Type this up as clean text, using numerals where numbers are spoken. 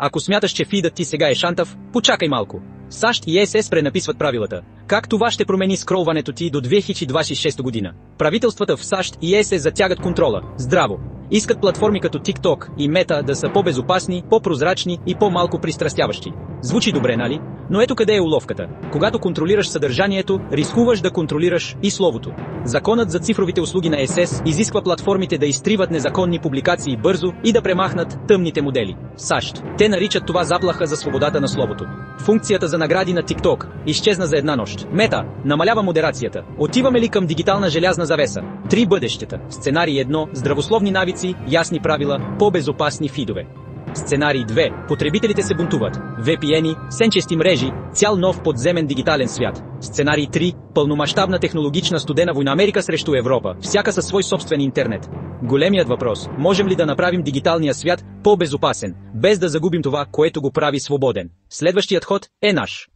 Ако смяташ, че фидът ти сега е шантав, почакай малко. САЩ и ЕС пренаписват правилата. Как това ще промени скролването ти до 2026 година? Правителствата в САЩ и ЕС затягат контрола. Здраво! Искат платформи като TikTok и Meta да са по-безопасни, по-прозрачни и по-малко пристрастяващи. Звучи добре, нали? Но ето къде е уловката. Когато контролираш съдържанието, рискуваш да контролираш и словото. Законът за цифровите услуги на ЕС изисква платформите да изтриват незаконни публикации бързо и да премахнат тъмните модели. САЩ. Те наричат това заплаха за свободата на словото. Функцията за награди на TikTok изчезна за една нощ. Мета намалява модерацията. Отиваме ли към дигитална желязна завеса? 3 бъдещета. Сценарий 1. Здравословни навици, ясни правила, по-безопасни фидове. Сценарий 2. Потребителите се бунтуват. VPN-и, сенчести мрежи, цял нов подземен дигитален свят. Сценарий 3. Пълномащабна технологична студена война Америка срещу Европа, всяка със свой собствен интернет. Големият въпрос: можем ли да направим дигиталния свят по-безопасен, без да загубим това, което го прави свободен? Следващият ход е наш.